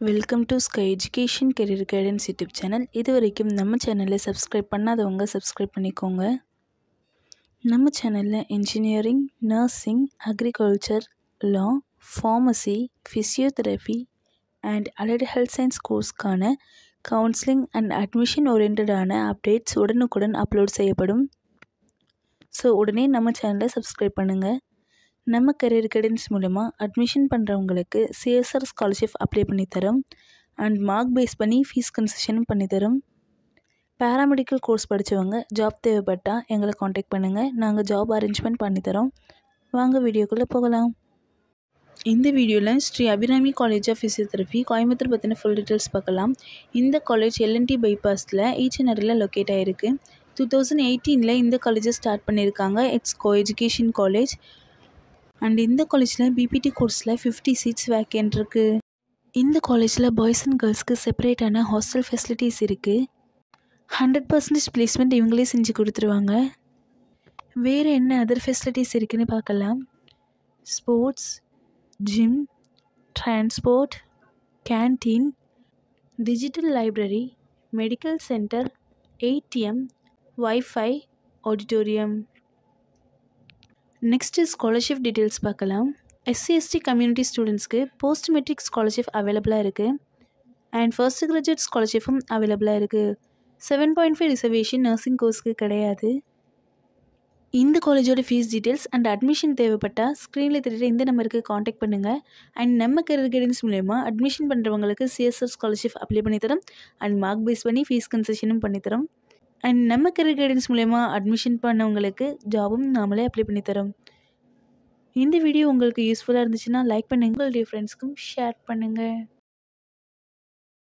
Welcome to sky education career guidance YouTube channel. இது வரைக்கும் நம்ம சேனலை சப்ஸ்கிரைப் பண்ணாதவங்க சப்ஸ்கிரைப் பண்ணிக்கோங்க. நம்ம சேனலில் engineering, nursing, agriculture, law, pharmacy, physiotherapy and allied health science கோர்ஸ்க்கான கவுன்சிலிங் அண்ட் அட்மிஷன் ஓரியன்டான அப்டேட்ஸ் உடனுக்குடன் அப்லோட் செய்யப்படும். ஸோ உடனே நம்ம சேனலை சப்ஸ்கிரைப் பண்ணுங்கள். நம்ம கரியர் கைடன்ஸ் மூலமா அட்மிஷன் பண்ணுறவங்களுக்கு சிஎஸ்ஆர் ஸ்காலர்ஷிப் அப்ளை பண்ணித்தரோம் அண்ட் மார்க் பேஸ் பண்ணி ஃபீஸ் கன்செஷனும் பண்ணித்தரோம். பேராமெடிக்கல் கோர்ஸ் படித்தவங்க ஜாப் தேவைப்பட்டால் எங்களை காண்டாக்ட் பண்ணுங்கள். நாங்கள் ஜாப் அரேஞ்ச்மெண்ட் பண்ணித்தரோம். வாங்க வீடியோக்குள்ளே போகலாம். இந்த வீடியோவில் Sri Abirami college of physiotherapy Coimbatore பற்றின ஃபுல் டீட்டெயில்ஸ் பார்க்கலாம். இந்த காலேஜ் எல்என்டி பைபாஸில் ஈச்சனரில் லொக்கேட் ஆகிருக்கு. 2018 இந்த காலேஜை ஸ்டார்ட் பண்ணியிருக்காங்க. It's co education college and இந்த காலேஜில் பிபிடி கோர்ஸில் 50 சீட்ஸ் வேக்கன்ட் இருக்குது. இந்த காலேஜில் பாய்ஸ் அண்ட் கேர்ள்ஸ்க்கு செப்பரேட்டான ஹாஸ்டல் ஃபெசிலிட்டிஸ் இருக்குது. 100% பிளேஸ்மெண்ட் இவங்களே செஞ்சு கொடுத்துருவாங்க. வேறு என்ன அதர் ஃபெசிலிட்டிஸ் இருக்குதுன்னு பார்க்கலாம். Sports, gym, transport, canteen, digital library, medical centre, ATM, wifi, auditorium. Next scholarship details பார்க்கலாம். எஸ்சி/எஸ்டி கம்யூனிட்டி ஸ்டூடெண்ட்ஸ்க்கு போஸ்ட் மெட்ரிக் ஸ்காலர்ஷிப் அவைலபிளாக இருக்குது அண்ட் ஃபர்ஸ்ட் கிராஜுவேட் ஸ்காலர்ஷிப்பும் அவைலபிளாக இருக்குது. 7.5 ரிசர்வேஷன் நர்சிங் கோர்ஸ்க்கு கிடையாது. இந்த காலேஜோட ஃபீஸ் டீட்டெயில்ஸ் அண்ட் அட்மிஷன் தேவைப்பட்டால் ஸ்க்ரீனில் தெரியுற இந்த நம்பருக்கு காண்டாக்ட் பண்ணுங்கள். அண்ட் நம்ம கரியர் கைடன்ஸ் மூலமா அட்மிஷன் பண்ணுறவங்களுக்கு சிஎஸ்ஆர் ஸ்காலர்ஷிப் அப்ளை பண்ணித்தரோம் அண்ட் மார்க் பேஸ் பண்ணி ஃபீஸ் கன்செஷனும் பண்ணித்தரோம். அண்ட் நம்ம கரியர் கைடன்ஸ் மூலமா அட்மிஷன் பண்ணவங்களுக்கு ஜாபும் நாமளே அப்ளை பண்ணித்தரோம். இந்த வீடியோ உங்களுக்கு யூஸ்ஃபுல்லாக இருந்துச்சுன்னா லைக் பண்ணுங்கள், உங்களுடைய ஃப்ரெண்ட்ஸ்க்கும் ஷேர் பண்ணுங்கள்.